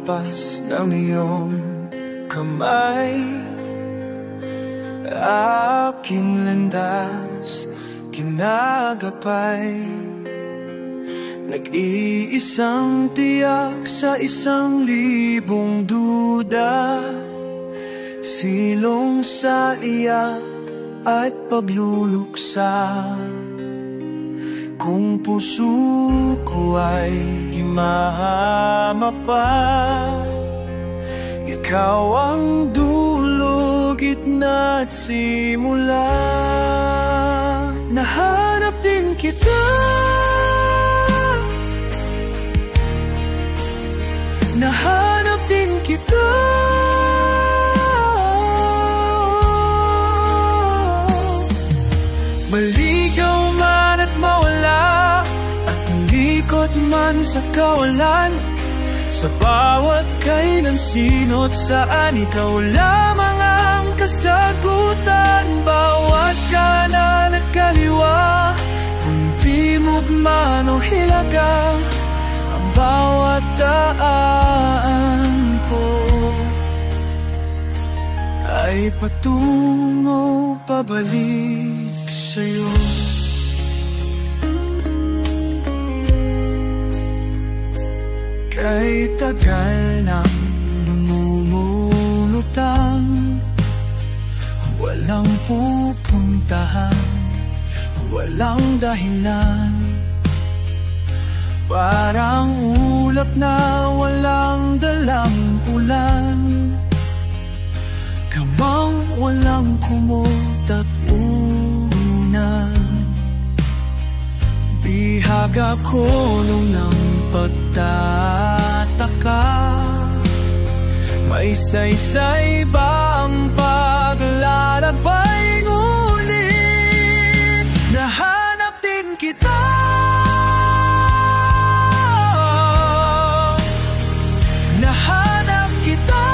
hampas ng iyong kamay. Aking landas kinagapay, nag-iisang tiyak sa 1,000 duda, silong sa iyak at pagluluksa. Kung puso ko ay himahama pa, ikaw ang dulo, gitna at simula. Nahanap din kita, nahanap din kita. Maligaw man at mawala, at umikot man sa kawalan, sa bawat kainan sino't saan, ikaw lamang ang kasagutan. Bawat kanan at kaliwa, kung timog man o hilaga, ang bawat daan ko ay patungo pabalik sa'yo. Kay tagal nang lumulutang, walang pupuntahan, walang dahilan. Parang ulap na walang dalang ulan, kamang walang kumot at unan. Bihag ako nung ng pagtataka, may saysay ba ang paglalakbay? Ngunit nahanap din kita, nahanap kita.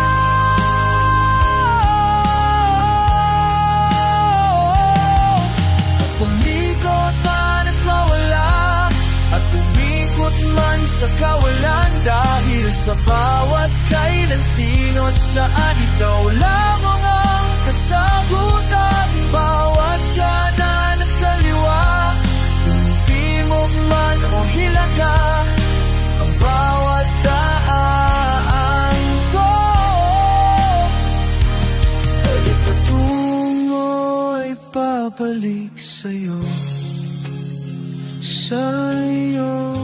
Pumikot man at mawala, at umikot man sa kawalan, dahil sa bawat kailan sino't saan, ikaw lamang ang kasagutan. Bawat kanan at kaliwa, kung timog man o hilaga, ang bawat daan ko ay patungo, ay pabalik sa'yo, sa'yo,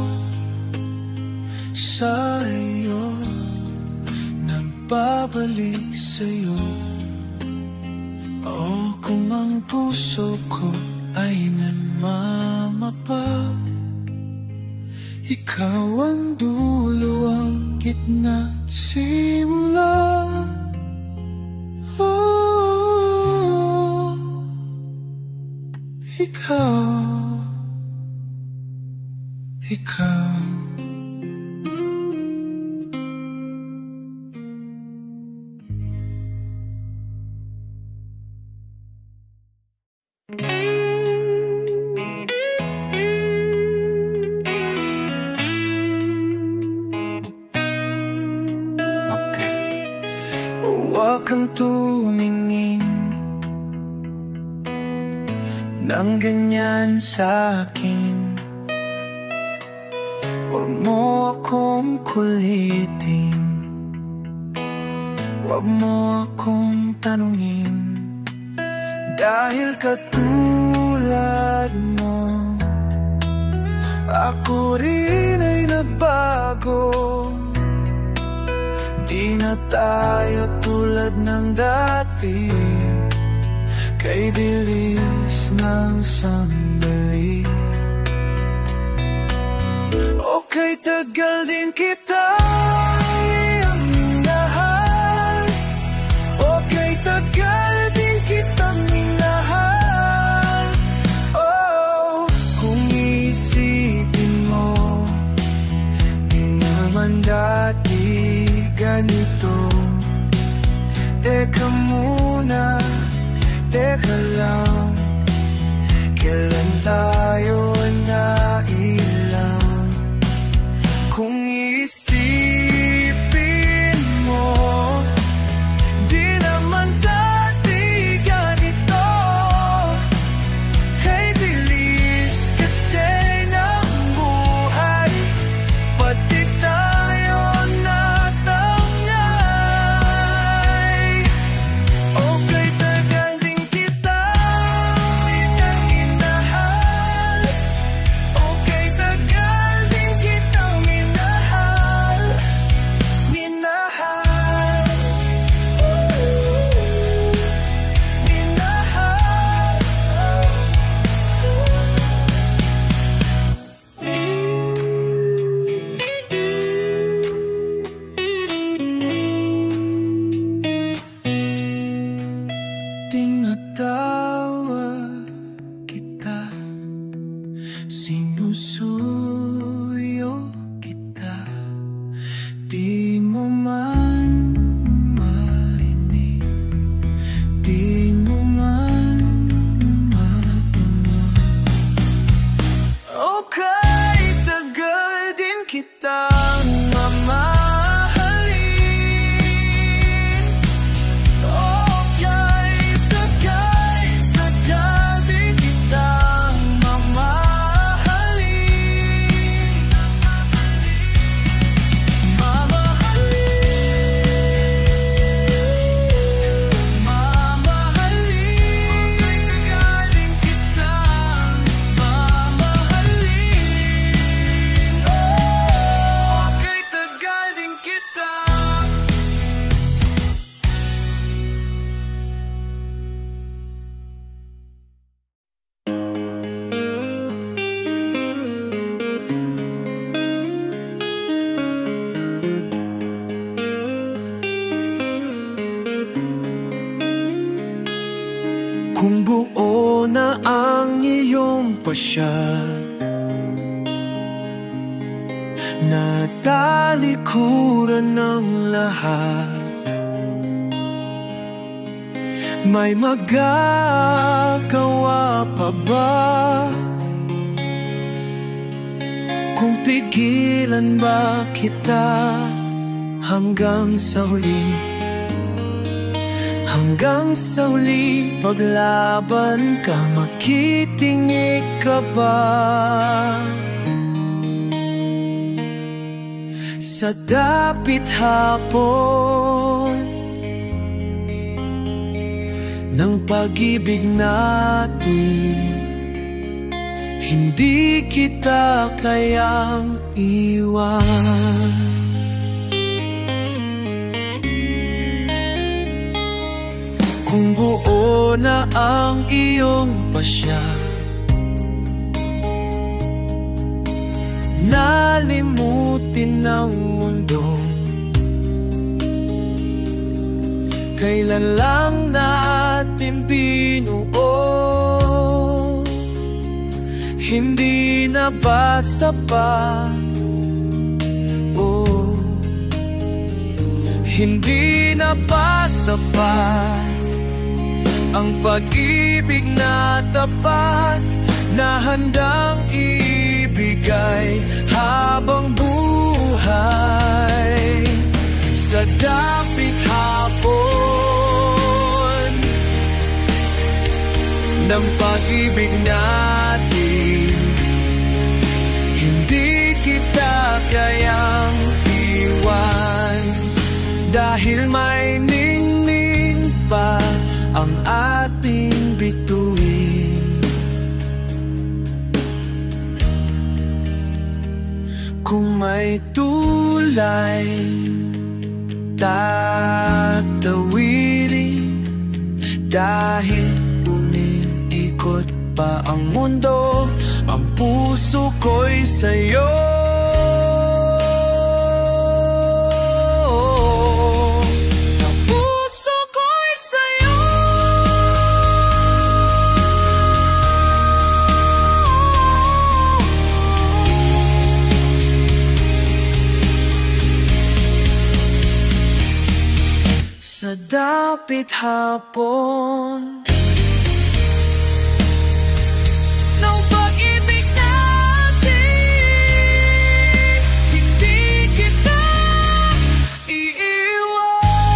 sa'yo, nagbabalik sa'yo. O kung ang puso ko ay nanmamapa, ikaw ang dulo, ang gitna at simula. Oh, ikaw, ikaw. Huwag kang tumingin ng ganyan sa'kin, huwag mo akong kulitin, huwag mo akong tanungin, dahil katulad mo, ako rin ay nagbago. Di na tayo tulad ng dati, kay bilis ng sandali. Okay, tagal din kita minahal, okay, tagal din kita minahal. Oh, kung isipin mo, di naman dati ganito. Teka muna, teka lang, kailan tayo nailang? Kung isipin Kung buo na ang iyong pasya, natalikuran ng lahat, may magagawa pa ba? Kung pigilan ba kita hanggang sa huli? Hanggang sa huli, paglaban ka, makitingig ka ba? Sa dapit hapon ng pag-ibig natin, hindi kita kayang iwan. Kung buo na ang iyong pasya, nalimutin ng mundo, kailan lang natin binuo? Hindi na ba sapat? Oh, hindi na ba sapat ang pag-ibig na tapat, na handang ibigay habang buhay? Sa dapit hapon ng pag-ibig natin, hindi kita kayang iwan, dahil may ningning pa ang ating bituin. Kung may tulay tatawirin, dahil umiikot pa ang mundo, ang puso ko'y sa'yo. Sa dapit hapon ng pag-ibig natin, hindi kita iiwan.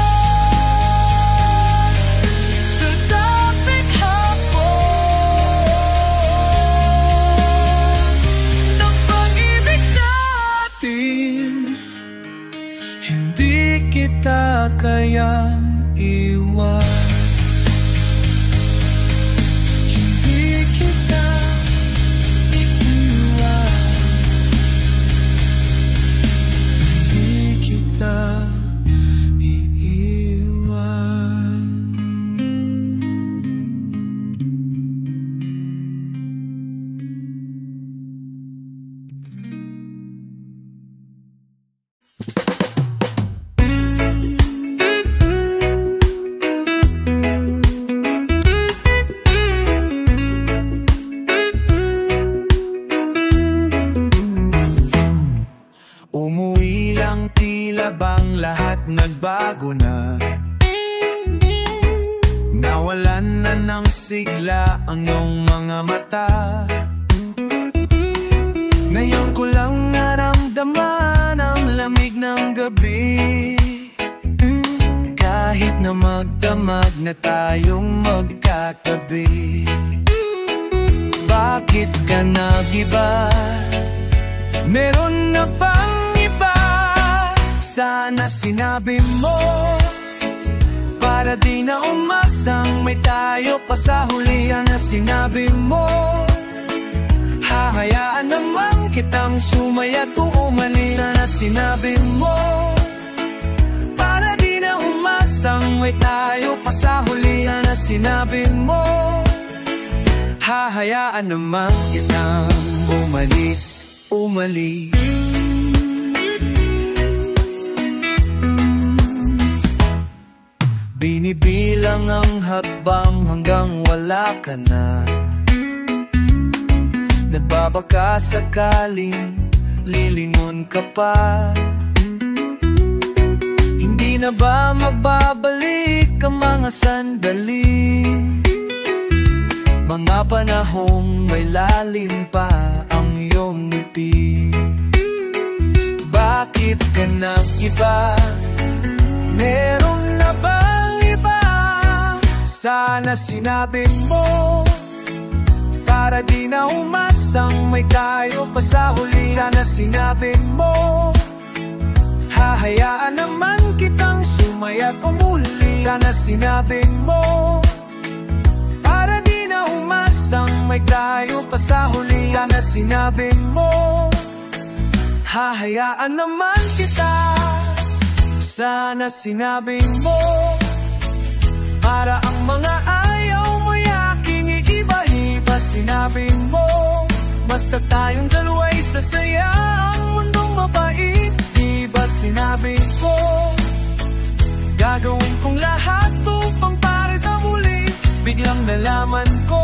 Sa dapit hapon ng pag-ibig natin, hindi kita kayang iwan. Hindi kita iiwan. Hindi kita iiwan. Umuwi lang, tila bang lahat nagbago na. Nawalan na ng sigla ang iyong mga mata. Ngayon ko lang naramdaman ang lamig ng gabi, kahit na magdamag na tayong magkatabi. Bakit ka nag-iba? Meron na bang iba? Sana sinabi mo, para di na umasang may tayo pa sa huli. Sana sinabi mo, hahayaan naman kitang sumaya't umalis. Sana sinabi mo, para di na umasang may tayo pa sa huli. Sana sinabi mo, hahayaan naman kitang umalis. Binibilang lang ang hakbang hanggang wala ka na. Nagbabaka sakaling lilingon ka pa. Hindi na ba mababalik ang mga sandali, mga panahong may lalim pa ang iyong ngiti? Bakit ka nag-iba? Meron na bang iba? Sana sinabi mo, para di na umasang may tayo pa sa huli. Sana sinabi mo, hahayaan naman kitang sumaya kumuli. Sana sinabi mo, para di na umasang may tayo pa sa huli. Sana sinabi mo, hahayaan naman kita. Sana sinabi mo, para ang mga ayaw mo yaking iiba-iba. Sinabi mo, basta tayong dalawa'y sasaya, ang mundong mabait. Diba sinabi ko, gagawin kong lahat upang para sa muli. Biglang nalaman ko,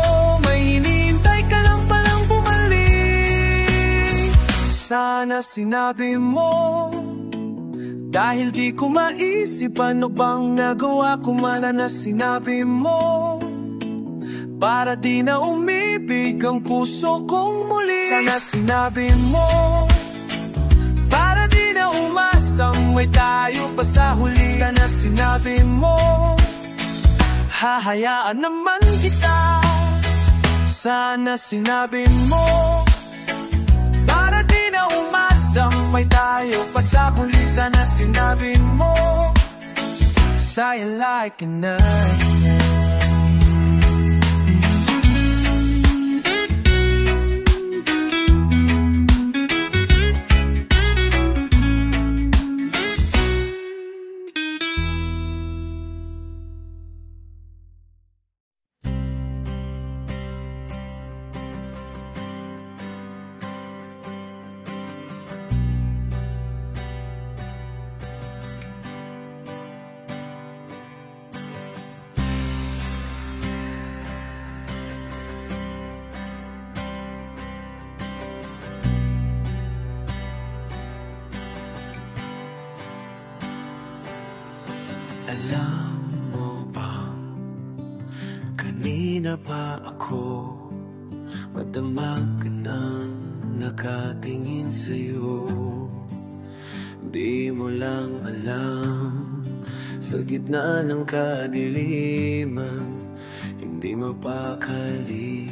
may hinihintay ka lang palang bumalik. Sana sinabi mo, dahil di ko maisip ano bang nagawa ko man. Sana sinabi mo, para di na umibig ang puso kong muli. Sana sinabi mo, para di na umasang may tayo pa sa huli. Sana sinabi mo, hahayaan naman kita. Sana sinabi mo, para di na umasang may tayo pa sa huli. Sana sinabi mo, sayang like a night. Alam mo bang kanina pa ako madamag ka nang nakatingin sa'yo. Di mo lang alam, sa gitna ng kadiliman, hindi mapakali,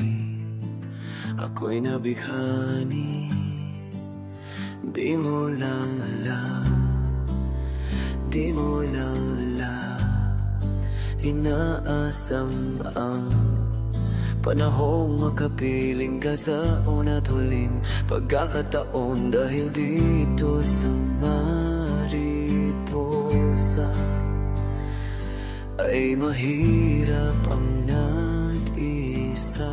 ako'y nabighani. Di mo lang alam, di mo lang alam, inaasam ang panahong makapiling ka sa una't huling pagkakataon. Dahil dito sa mariposa ay mahirap ang nag-isa.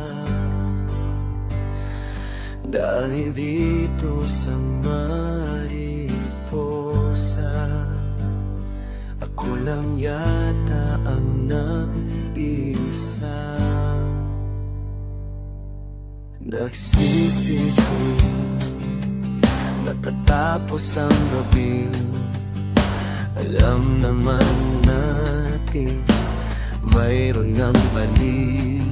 Dahil dito sa mariposa ako lang yata ang nag-isa. Nagsisisi, natatapos ang gabi. Alam naman natin mayroon ng mali.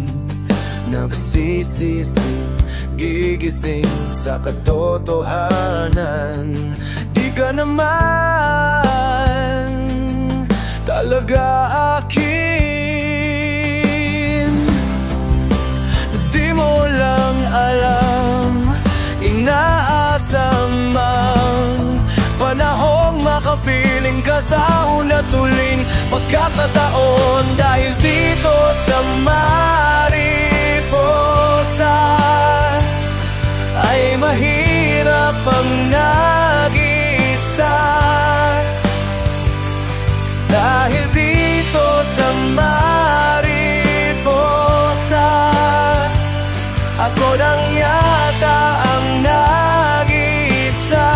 Nagsisisi, gigising sa katotohanan. Di ka naman talaga akin. Di mo lang alam, inaasam ang panahong makapiling ka sa una't huling pagkakataon. Dahil dito sa mariposa ay mahirap ang nag-isa. Dahil dito sa mariposa ako lang yata ang nag-isa.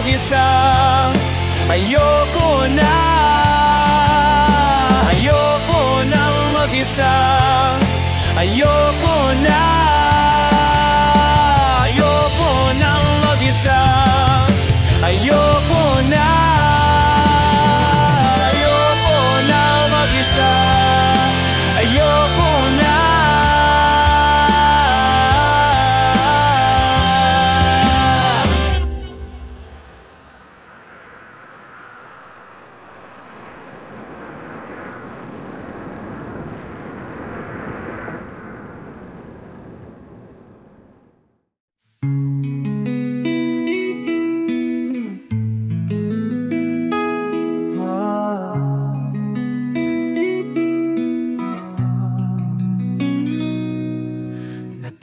mag-isa. Ayoko na, ayoko nang mag-isa. Ayoko na, ayoko nang mag-isa. Ayoko na, ayoko nang mag-isa. Ayoko na.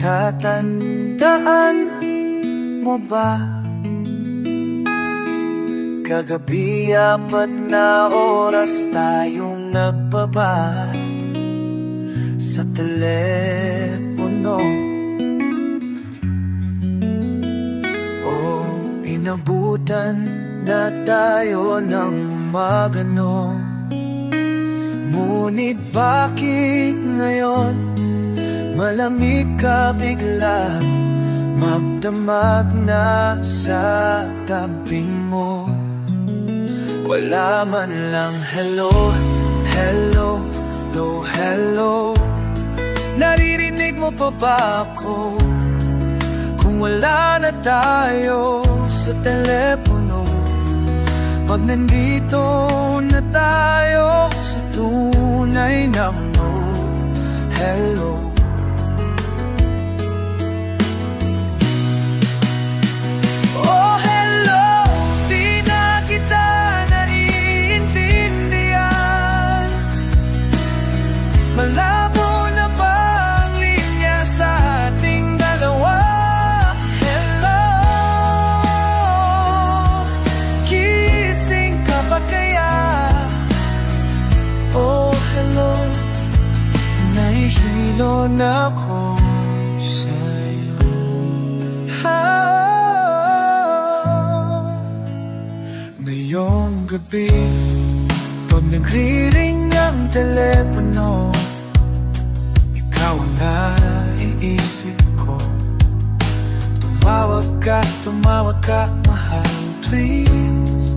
Natatandaan mo ba? Kagabi 4 na oras tayong nagbabad sa telepono. Inabutan na tayo ng umagano. Ngunit bakit ngayon malamig ka bigla, magdamag na sa tamping mo? Wala man lang hello, hello, hello, hello. Naririnig mo pa ba ako? Kung wala na tayo sa telepono, pag nandito na tayo sa tunay na mundo. Hello. Oh hello, di na kita naiintindihan. Malabo na ba ang linya sa ating dalawa? Hello, gising ka ba kaya? Oh hello, nahihilo na ako sa'yo. Ngayong gabi, pag nagriring ang telepono, ikaw ang naiisip ko. Tumawag ka, mahal, please.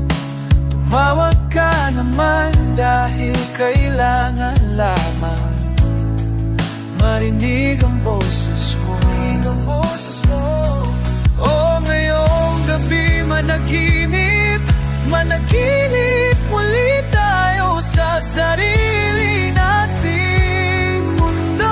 Tumawag ka naman dahil kailangan lamang marinig ang boses mo. Oh, ngayong gabi managinip, managinip muli tayo sa sarili nating mundo.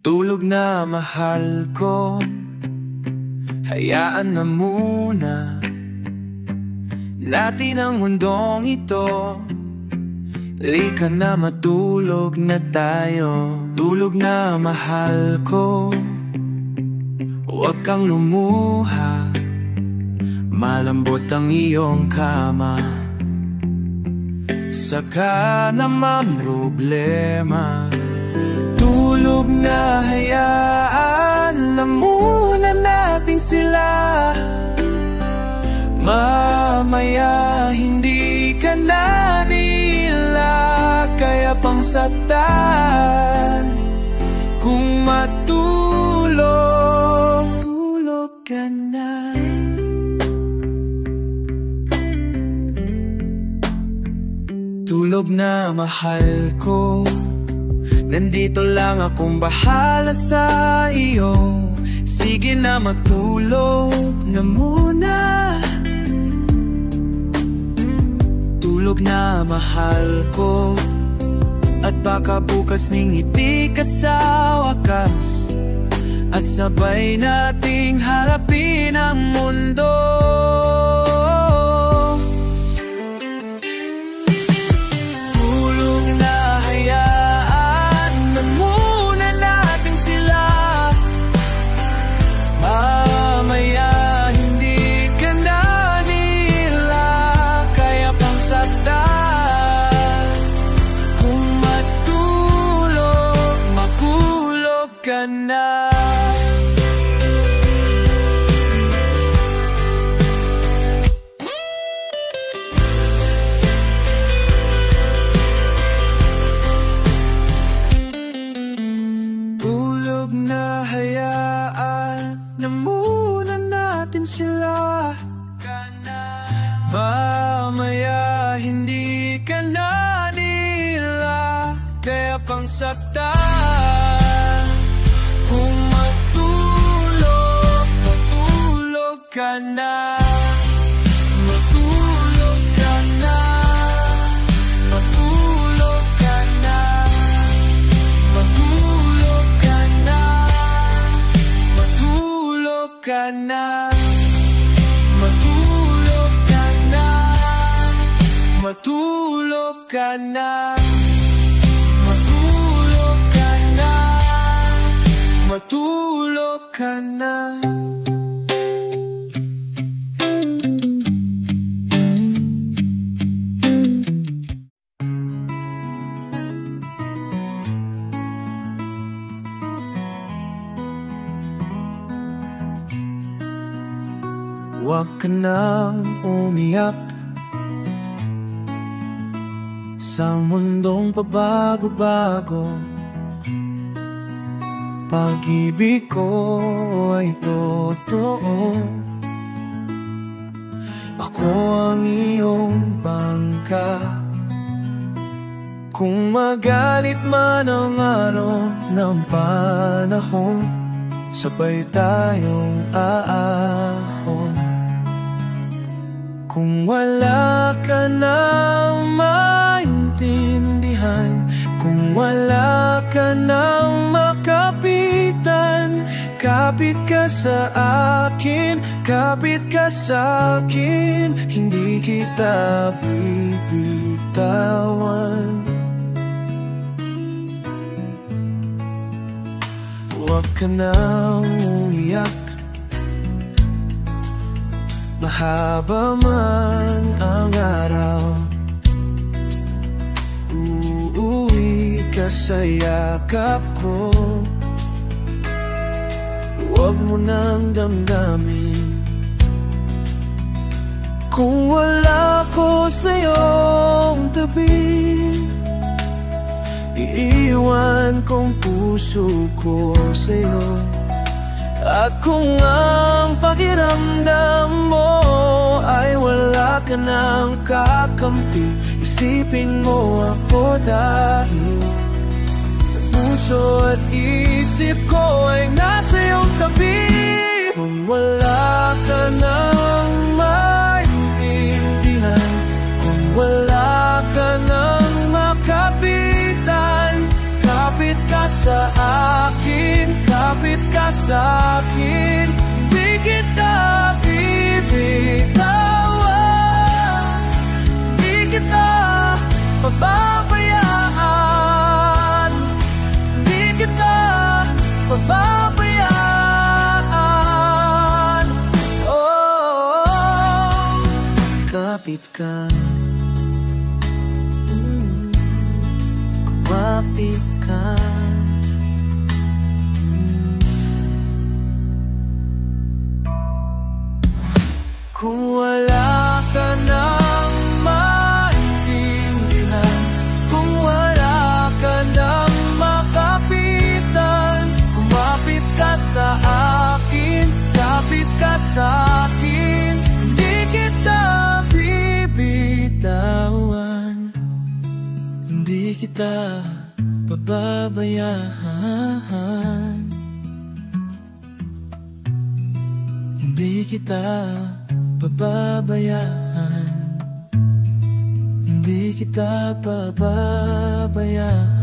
Tulog na mahal ko, hayaan na muna natin ang mundong ito. Halika na matulog na tayo. Tulog na mahal ko, huwag kang lumuha, malambot ang iyong kama. Saka naman problema, tulog na, hayaan muna natin sila. Mamaya hindi ka na nila kaya pang saktan. Kung matulog, tulog ka na. Tulog na mahal ko, nandito lang akong bahala sa iyo. Sige na matulog na muna. Tulog na mahal ko, at baka bukas ningiti ka sa wakas, at sabay nating harapin ang mundo. Tulog na, hayaan na muna natin sila. Mamaya hindi ka na nila kaya pang saktan. Kung matulog, makulog ka na. Tulog na, hayaan na muna natin sila. Mamaya hindi ka na nila kaya pang saktan. Kung matulog, matulog ka na. Matulog ka na. Matulog ka na. Matulog ka na. Matulog ka na. Matulog ka na. Matulog ka na. Matulog ka na. Matulog ka na. Huwag ka nang umiyak sa mundong pabago-bago. Pag-ibig ko ay totoo. Ako ang iyong bangka. Kung magalit man ang araw ng panahon, sabay tayong aahon. Kung wala ka nang maintindihan, kung wala ka nang makapitan, kapit ka sa akin, kapit ka sa akin, hindi kita bibitawan. Huwag ka nang umiyak, mahaba man ang araw. Uuwi ka sa yakap ko. Huwag mo nang damdamin kung wala ko sa'yong tabi. Iiwan kong puso ko sa'yo. At kung ang pakiramdam mo ay wala ka nang kakampi, isipin mo ako dahil puso at isip ko ay nasa iyong tabi. Kung wala ka nang maintindihan, kung wala ka nang makapitan, kapit ka sa akin, kapit ka sa akin, di kita bibitawan, di kita pababayaan, di kita pababayaan. Oh, kapit ka, kapit ka. Hindi kita pababayaan, hindi kita pababayaan, hindi kita pababayaan.